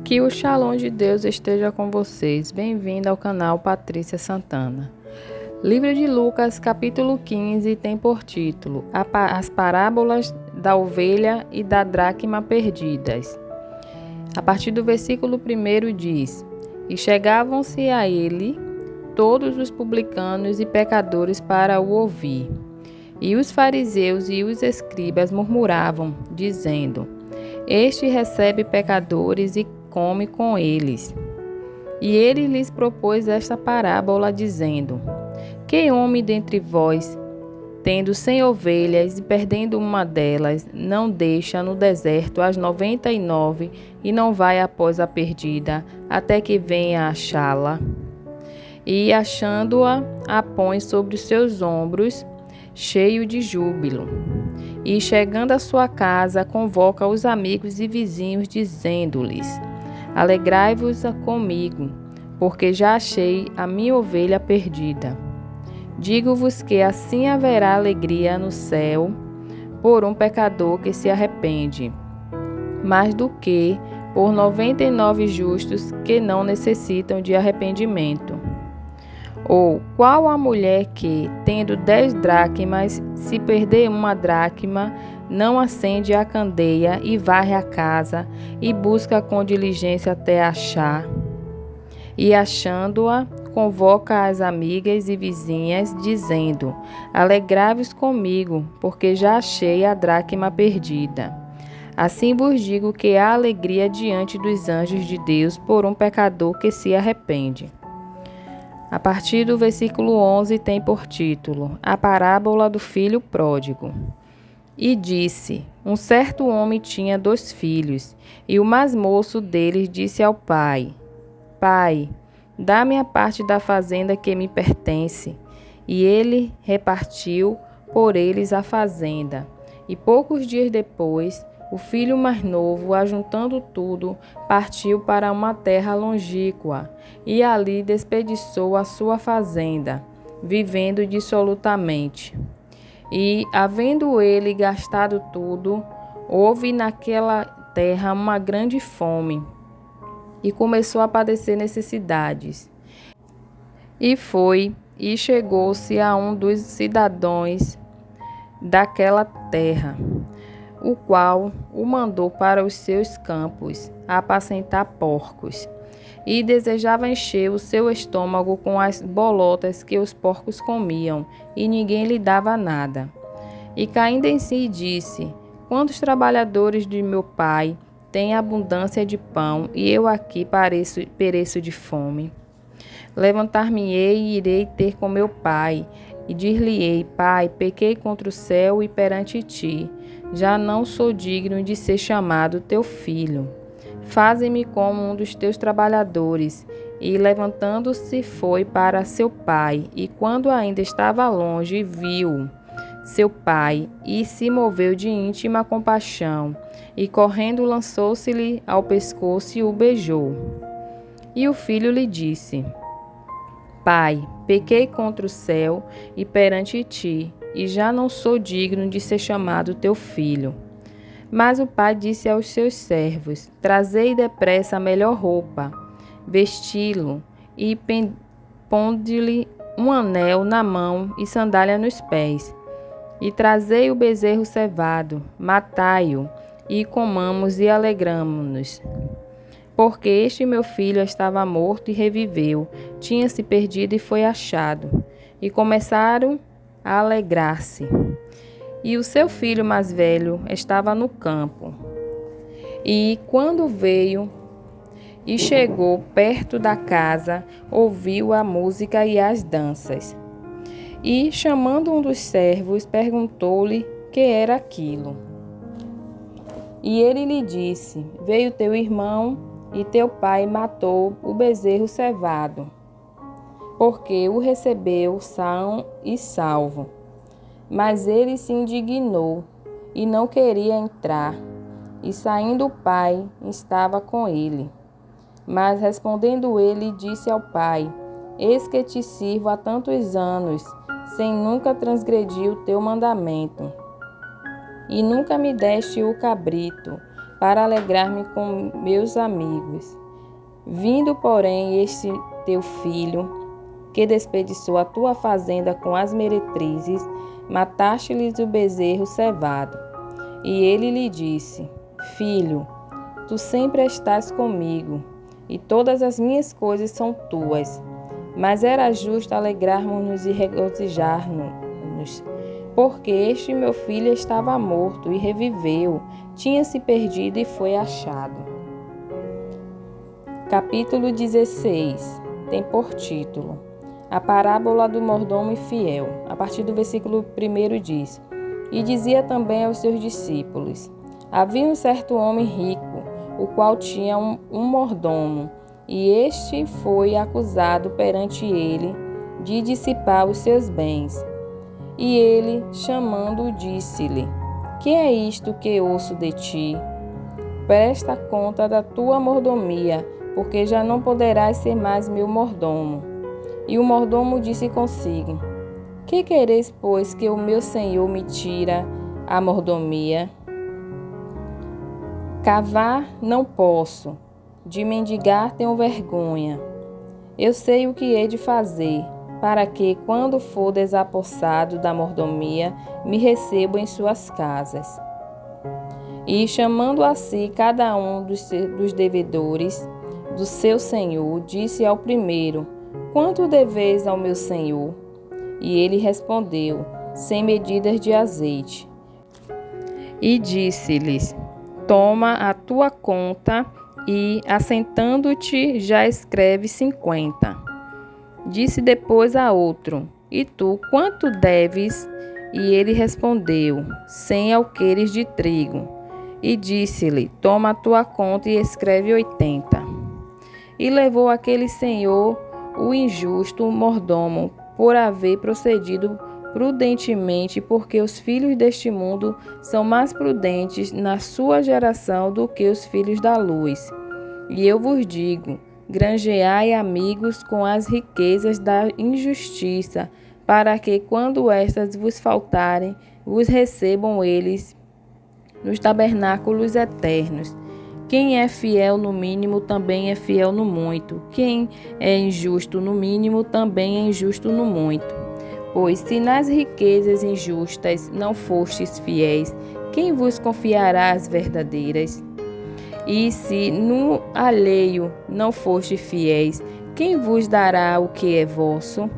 Que o Shalom de Deus esteja com vocês. Bem-vindo ao canal Patrícia Santana. Livro de Lucas, capítulo 15, tem por título As parábolas da ovelha e da dracma perdidas. A partir do versículo 1 diz: E chegavam-se a ele todos os publicanos e pecadores para o ouvir. E os fariseus e os escribas murmuravam, dizendo: Este recebe pecadores e come com eles. E ele lhes propôs esta parábola, dizendo: Que homem dentre vós, tendo 100 ovelhas e perdendo uma delas, não deixa no deserto as 99 e não vai após a perdida, até que venha achá-la? E achando-a, a põe sobre os seus ombros, cheio de júbilo. E chegando à sua casa, convoca os amigos e vizinhos, dizendo-lhes: Alegrai-vos comigo, porque já achei a minha ovelha perdida. Digo-vos que assim haverá alegria no céu por um pecador que se arrepende, mais do que por 99 justos que não necessitam de arrependimento. Ou qual a mulher que, tendo 10 dracmas, se perder uma dracma, não acende a candeia e varre a casa e busca com diligência até achar? E achando-a, convoca as amigas e vizinhas, dizendo: Alegrai-vos comigo, porque já achei a dracma perdida. Assim vos digo que há alegria diante dos anjos de Deus por um pecador que se arrepende. A partir do versículo 11 tem por título A parábola do filho pródigo. E disse: Um certo homem tinha 2 filhos, e o mais moço deles disse ao pai: Pai, dá-me a parte da fazenda que me pertence. E ele repartiu por eles a fazenda. E poucos dias depois, o filho mais novo, ajuntando tudo, partiu para uma terra longínqua, e ali desperdiçou a sua fazenda, vivendo dissolutamente. E, havendo ele gastado tudo, houve naquela terra uma grande fome, e começou a padecer necessidades. E foi, e chegou-se a um dos cidadãos daquela terra, o qual o mandou para os seus campos a apacentar porcos, e desejava encher o seu estômago com as bolotas que os porcos comiam, e ninguém lhe dava nada. E caindo em si, disse: Quantos trabalhadores de meu pai têm abundância de pão, e eu aqui pereço de fome? Levantar-me-ei e irei ter com meu pai, e dir-lhe-ei: Pai, pequei contra o céu e perante ti. Já não sou digno de ser chamado teu filho. Faze-me como um dos teus trabalhadores. E levantando-se foi para seu pai, e quando ainda estava longe, viu seu pai, e se moveu de íntima compaixão, e correndo lançou-se-lhe ao pescoço e o beijou. E o filho lhe disse: Pai, pequei contra o céu e perante ti, e já não sou digno de ser chamado teu filho. Mas o pai disse aos seus servos: Trazei depressa a melhor roupa, vesti-lo, e ponde-lhe um anel na mão e sandália nos pés. E trazei o bezerro cevado, matai-o, e comamos e alegramo-nos. Porque este meu filho estava morto e reviveu, tinha-se perdido e foi achado. E começaram a alegrar-se. E o seu filho mais velho estava no campo. E quando veio e chegou perto da casa, ouviu a música e as danças. E, chamando um dos servos, perguntou-lhe que era aquilo. E ele lhe disse: Veio teu irmão e teu pai matou o bezerro cevado, porque o recebeu são e salvo. Mas ele se indignou e não queria entrar. E saindo o pai, estava com ele. Mas respondendo ele, disse ao pai: Eis que te sirvo há tantos anos, sem nunca transgredir o teu mandamento. E nunca me deste o cabrito, para alegrar-me com meus amigos. Vindo, porém, este teu filho, que desperdiçou a tua fazenda com as meretrizes, mataste-lhes o bezerro cevado. E ele lhe disse: Filho, tu sempre estás comigo, e todas as minhas coisas são tuas. Mas era justo alegrarmos-nos e regozijarmos-nos, porque este meu filho estava morto e reviveu, tinha-se perdido e foi achado. Capítulo 16 tem por título A parábola do mordomo infiel. A partir do versículo 1 diz: E dizia também aos seus discípulos: Havia um certo homem rico, o qual tinha um mordomo, e este foi acusado perante ele de dissipar os seus bens. E ele, chamando-o, disse-lhe: Que é isto que ouço de ti? Presta conta da tua mordomia, porque já não poderás ser mais meu mordomo. E o mordomo disse consigo: Que quereis, pois, que o meu senhor me tira a mordomia? Cavar não posso, de mendigar tenho vergonha. Eu sei o que hei de fazer, para que, quando for desapossado da mordomia, me recebo em suas casas. E, chamando a si cada um dos devedores do seu senhor, disse ao primeiro: Quanto deveis ao meu senhor? E ele respondeu: 100 medidas de azeite. E disse-lhes: Toma a tua conta e, assentando-te, já escreve 50. Disse depois a outro: E tu, quanto deves? E ele respondeu: 100 alqueires de trigo. E disse-lhe: Toma a tua conta e escreve 80. E levou aquele senhor o injusto mordomo por haver procedido prudentemente, porque os filhos deste mundo são mais prudentes na sua geração do que os filhos da luz. E eu vos digo: granjeai amigos com as riquezas da injustiça, para que, quando estas vos faltarem, vos recebam eles nos tabernáculos eternos. Quem é fiel no mínimo também é fiel no muito. Quem é injusto no mínimo também é injusto no muito. Pois se nas riquezas injustas não fostes fiéis, quem vos confiará as verdadeiras? E se no alheio não fostes fiéis, quem vos dará o que é vosso?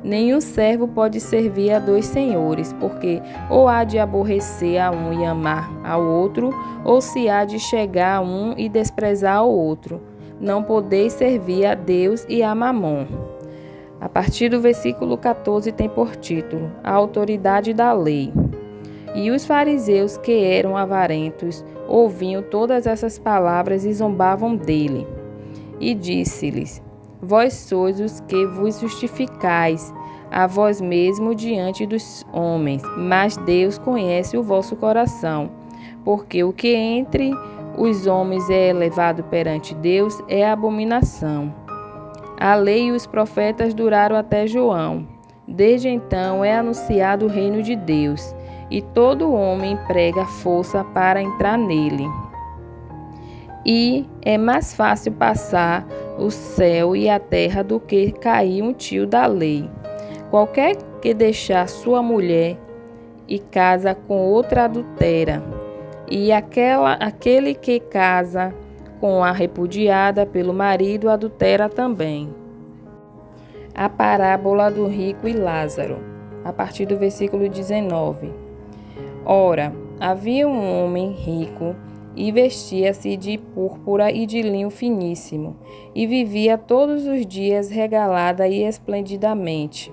Nenhum servo pode servir a dois senhores, porque ou há de aborrecer a um e amar ao outro, ou se há de chegar a um e desprezar ao outro. Não podeis servir a Deus e a Mamon. A partir do versículo 14 tem por título A autoridade da lei. E os fariseus, que eram avarentos, ouviam todas essas palavras e zombavam dele. E disse-lhes: Vós sois os que vos justificais a vós mesmos diante dos homens, mas Deus conhece o vosso coração, porque o que entre os homens é elevado perante Deus é abominação. A lei e os profetas duraram até João. Desde então é anunciado o reino de Deus, e todo homem emprega força para entrar nele. E é mais fácil passar o céu e a terra do que cair um tio da lei. Qualquer que deixar sua mulher e casa com outra adultera, e aquele que casa com a repudiada pelo marido adultera também. A parábola do rico e Lázaro, a partir do versículo 19. Ora, havia um homem rico e vestia-se de púrpura e de linho finíssimo, e vivia todos os dias regalada e esplendidamente.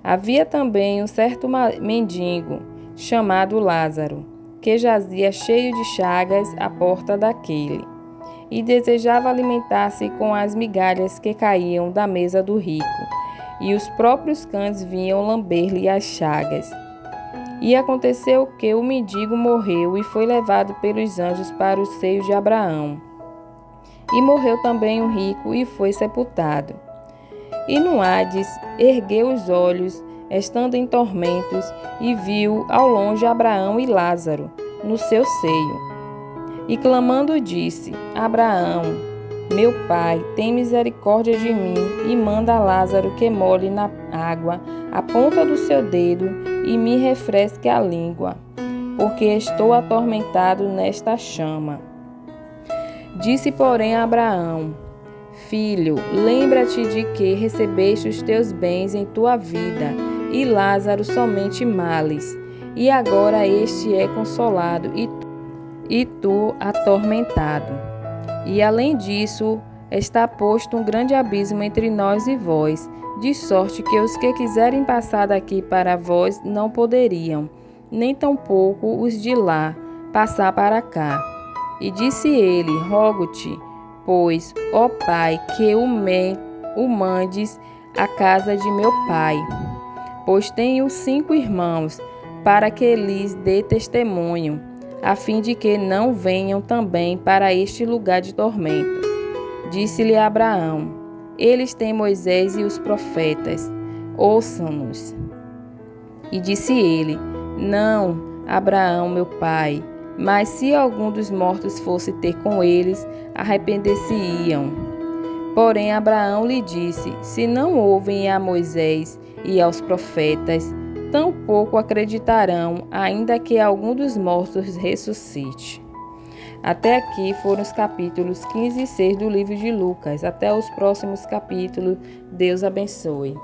Havia também um certo mendigo, chamado Lázaro, que jazia cheio de chagas à porta daquele, e desejava alimentar-se com as migalhas que caíam da mesa do rico, e os próprios cães vinham lamber-lhe as chagas. E aconteceu que o mendigo morreu e foi levado pelos anjos para o seio de Abraão. E morreu também o rico e foi sepultado. E no Hades ergueu os olhos, estando em tormentos, e viu ao longe Abraão e Lázaro no seu seio. E clamando disse: Abraão, meu pai, tem misericórdia de mim e manda a Lázaro que molhe na água a ponta do seu dedo e me refresque a língua, porque estou atormentado nesta chama. Disse, porém, Abraão: Filho, lembra-te de que recebeste os teus bens em tua vida, e Lázaro somente males, e agora este é consolado e tu atormentado. E além disso, está posto um grande abismo entre nós e vós, de sorte que os que quiserem passar daqui para vós não poderiam, nem tampouco os de lá passar para cá. E disse ele: Rogo-te, pois, ó Pai, que o mandes à casa de meu pai, pois tenho 5 irmãos, para que lhes dê testemunho, a fim de que não venham também para este lugar de tormento. Disse-lhe Abraão: Eles têm Moisés e os profetas, ouçam-nos. E disse ele: Não, Abraão, meu pai, mas se algum dos mortos fosse ter com eles, arrepender-se-iam. Porém Abraão lhe disse: Se não ouvem a Moisés e aos profetas, tampouco acreditarão, ainda que algum dos mortos ressuscite. Até aqui foram os capítulos 15 e 6 do livro de Lucas. Até os próximos capítulos. Deus abençoe.